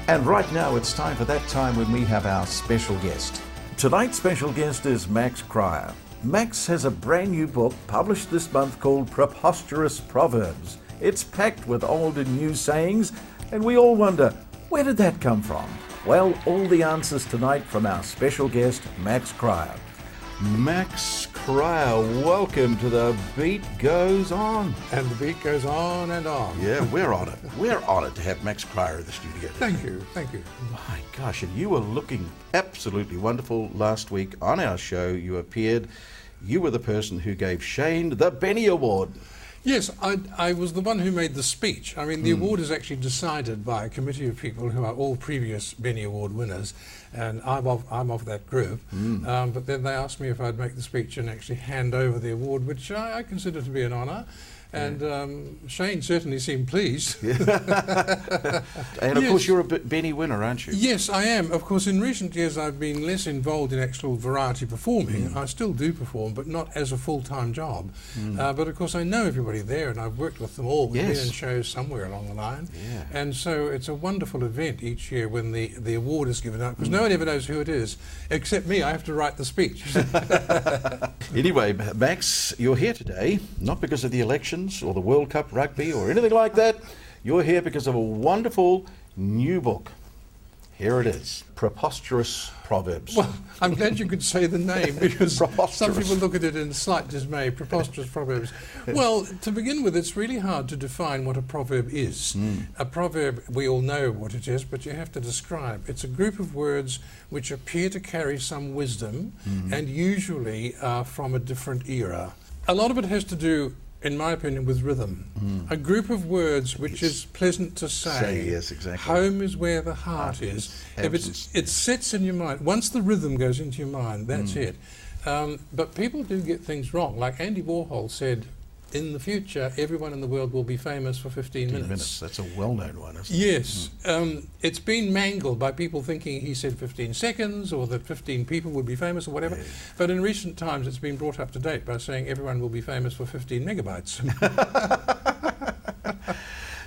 And right now it's time for that time when we have our special guest. Tonight's special guest is Max Cryer. Max has a brand new book published this month called Preposterous Proverbs. It's packed with old and new sayings, and we all wonder, where did that come from? Well, all the answers tonight from our special guest, Max Cryer. Max Cryer, welcome to The Beat Goes On. And the beat goes on and on. Yeah, we're on it. We're on it to have Max Cryer in the studio. Thank you, thank you. My gosh, and you were looking absolutely wonderful last week on our show. You appeared. You were the person who gave Shane the Benny Award. Yes, I was the one who made the speech. I mean, the award is actually decided by a committee of people who are all previous Benny Award winners, and I'm of that group. But then they asked me if I'd make the speech and actually hand over the award, which I consider to be an honour. And Shane certainly seemed pleased. And of course you're a Benny winner, aren't you? Yes, I am. Of course, in recent years I've been less involved in actual variety performing. I still do perform, but not as a full-time job. But of course I know everybody there, and I've worked with them all. We've been in shows somewhere along the line. And so it's a wonderful event each year when the award is given out, because no one ever knows who it is, except me. I have to write the speech. Anyway, Max, you're here today, not because of the election or the World Cup rugby or anything like that. You're here because of a wonderful new book. Here it is, Preposterous Proverbs. Well, I'm glad you could say the name, because some people look at it in slight dismay. Preposterous Proverbs. Well, to begin with, it's really hard to define what a proverb is. A proverb, we all know what it is, but you have to describe. It's a group of words which appear to carry some wisdom and usually are from a different era. A lot of it has to do, in my opinion, with rhythm. A group of words which is pleasant to say. Yes, exactly. Home is where the heart is. If it sits in your mind, once the rhythm goes into your mind, that's it. But people do get things wrong. Like Andy Warhol said, in the future, everyone in the world will be famous for 15 minutes. That's a well-known one, isn't it? Yes. It's been mangled by people thinking he said 15 seconds or that 15 people would be famous or whatever. But in recent times, it's been brought up to date by saying everyone will be famous for 15 megabytes.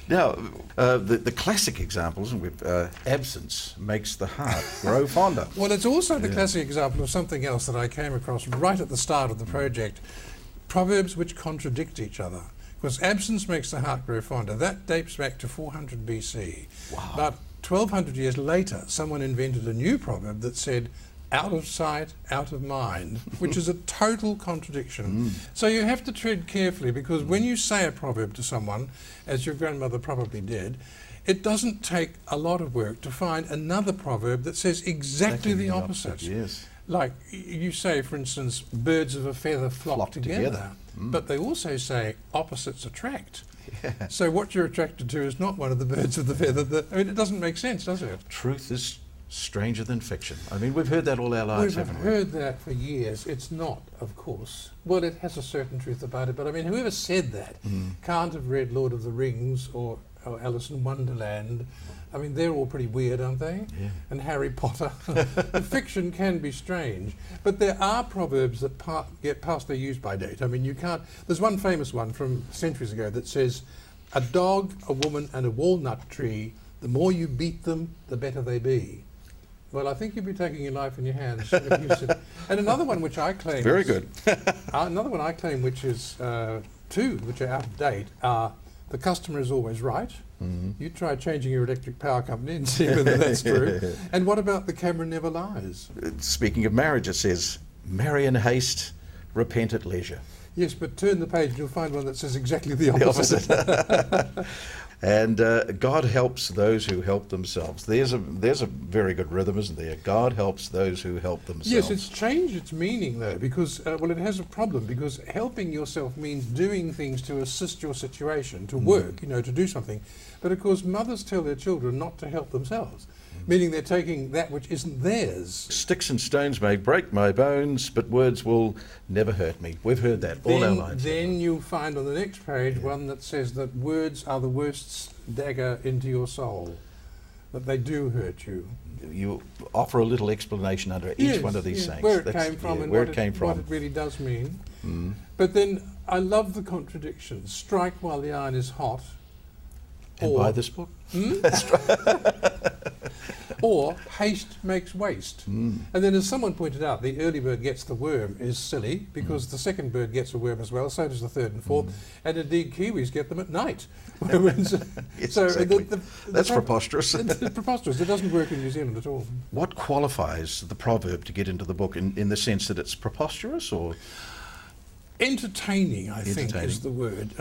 Now, the classic example, isn't it? Absence makes the heart grow fonder. Well, it's also the classic example of something else that I came across right at the start of the project. Proverbs which contradict each other. Because absence makes the heart grow fonder. That dates back to 400 BC. Wow. But 1200 years later, someone invented a new proverb that said, out of sight, out of mind, which is a total contradiction. So you have to tread carefully, because when you say a proverb to someone, as your grandmother probably did, it doesn't take a lot of work to find another proverb that says exactly the opposite. Yes. Like you say, for instance, birds of a feather flock together. But they also say opposites attract. Yeah. So what you're attracted to is not one of the birds of the feather. I mean, it doesn't make sense, does it? Truth is stranger than fiction. I mean, we've heard that all our lives, haven't we? We've heard that for years. It's not, of course. Well, it has a certain truth about it, but I mean, whoever said that can't have read Lord of the Rings or Alice in Wonderland. I mean, they're all pretty weird, aren't they? Yeah. And Harry Potter. The fiction can be strange, but there are proverbs that get past their use-by date. I mean, you can't... There's one famous one from centuries ago that says, a dog, a woman and a walnut tree, the more you beat them, the better they be. Well, I think you'd be taking your life in your hands. If you said, and another one which I claim... Very good. Another one I claim which is two, which are out of date, are the customer is always right. You try changing your electric power company and see whether that's true. And what about the camera never lies? Speaking of marriage, it says, marry in haste, repent at leisure. Yes, but turn the page and you'll find one that says exactly the opposite. And God helps those who help themselves. There's a very good rhythm, isn't there? God helps those who help themselves. Yes, it's changed its meaning though, because well, it has a problem, because helping yourself means doing things to assist your situation, to work, you know, to do something. But of course, mothers tell their children not to help themselves, meaning they're taking that which isn't theirs. Sticks and stones may break my bones, but words will never hurt me. We've heard that all our lives. Then you'll find on the next page one that says that words are the worst dagger into your soul, that they do hurt you. You offer a little explanation under each one of these sayings. Where it came from and what it really does mean. But then I love the contradictions. Strike while the iron is hot. And buy this book. That's right. Or haste makes waste. And then, as someone pointed out, the early bird gets the worm is silly, because the second bird gets a worm as well, so does the third and fourth, and indeed Kiwis get them at night. Yes, So exactly. That's preposterous. It's preposterous. It doesn't work in New Zealand at all. What qualifies the proverb to get into the book in the sense that it's preposterous, or entertaining? I think is the word.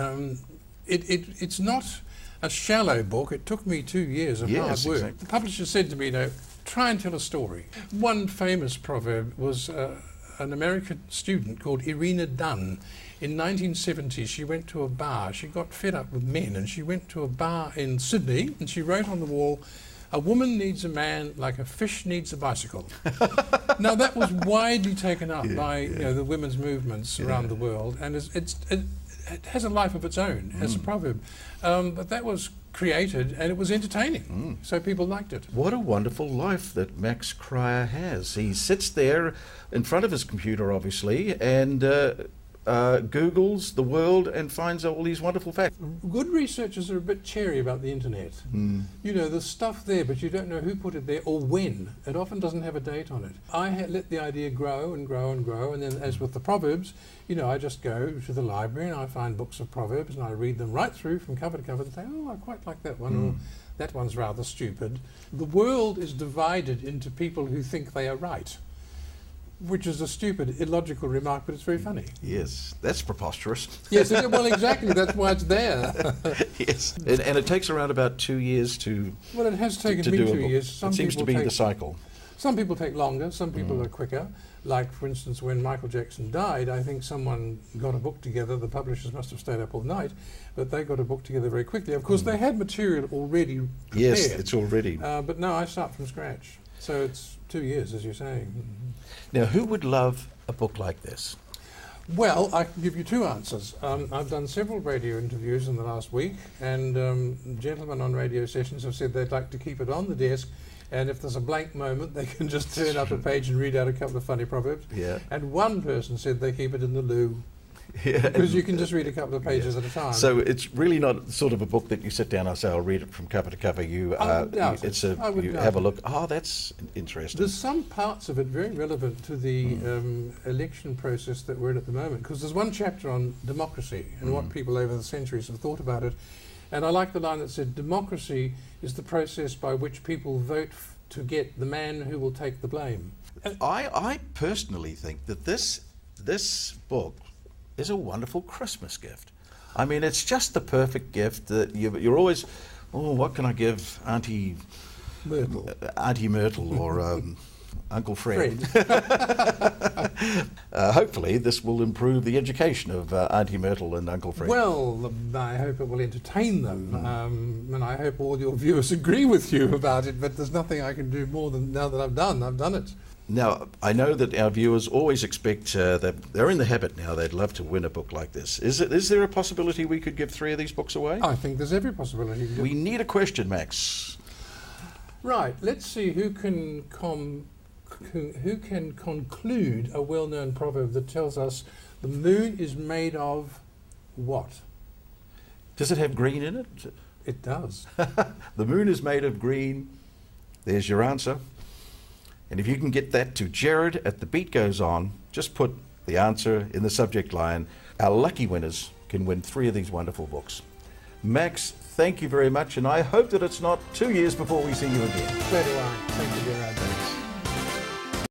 It's not a shallow book. It took me 2 years of hard work. Exactly. The publisher said to me, try and tell a story. One famous proverb was an American student called Irina Dunn. In 1970, she went to a bar. She got fed up with men, and she went to a bar in Sydney, and she wrote on the wall, "A woman needs a man like a fish needs a bicycle." Now, that was widely taken up by the women's movements around the world, and it has a life of its own as a proverb. But that was created, and it was entertaining, so people liked it. What a wonderful life that Max Cryer has. He sits there in front of his computer, obviously, and Googles the world and finds all these wonderful facts. Good researchers are a bit cherry about the internet. There's stuff there, but you don't know who put it there or when. It often doesn't have a date on it. I let the idea grow and grow and grow, and then, as with the proverbs, I just go to the library and I find books of proverbs and I read them right through from cover to cover and say, oh, I quite like that one, or that one's rather stupid. The world is divided into people who think they are right, which is a stupid, illogical remark, but it's very funny. Yes, that's preposterous. Yes, well, exactly, that's why it's there. Yes, and it takes around about 2 years to Well, it has taken to me do a 2 book. years. It seems to be the cycle. Some people take longer, some people are quicker. Like, for instance, when Michael Jackson died, I think someone got a book together. The publishers must have stayed up all night, but they got a book together very quickly. Of course, they had material already prepared. Yes, it's already. But no, I start from scratch. So it's 2 years, as you're saying. Now, who would love a book like this? Well, I can give you two answers. I've done several radio interviews in the last week, and gentlemen on radio sessions have said they'd like to keep it on the desk, and if there's a blank moment, they can just turn up a page and read out a couple of funny proverbs. Yeah. And one person said they keep it in the loo, because you can just read a couple of pages at a time. So it's really not sort of a book that you sit down and say, I'll read it from cover to cover. You have a look. Oh, that's interesting. There's some parts of it very relevant to the election process that we're in at the moment, because there's one chapter on democracy and what people over the centuries have thought about it. And I like the line that said, democracy is the process by which people vote to get the man who will take the blame. I personally think that this book is a wonderful Christmas gift. I mean, it's just the perfect gift that you're always, what can I give Auntie Myrtle or Uncle Fred? Hopefully this will improve the education of Auntie Myrtle and Uncle Fred. Well, I hope it will entertain them, and I hope all your viewers agree with you about it, but there's nothing I can do more than now that I've done it. Now, I know that our viewers always expect that they're in the habit now, they'd love to win a book like this. Is there a possibility we could give 3 of these books away? I think there's every possibility. We need a question, Max. Right, let's see who can conclude a well-known proverb that tells us the moon is made of what? Does it have green in it? It does. The moon is made of green. There's your answer. And if you can get that to Jared at The Beat Goes On, just put the answer in the subject line. Our lucky winners can win 3 of these wonderful books. Max, thank you very much, and I hope that it's not 2 years before we see you again. So do I. Thank you, Gerard.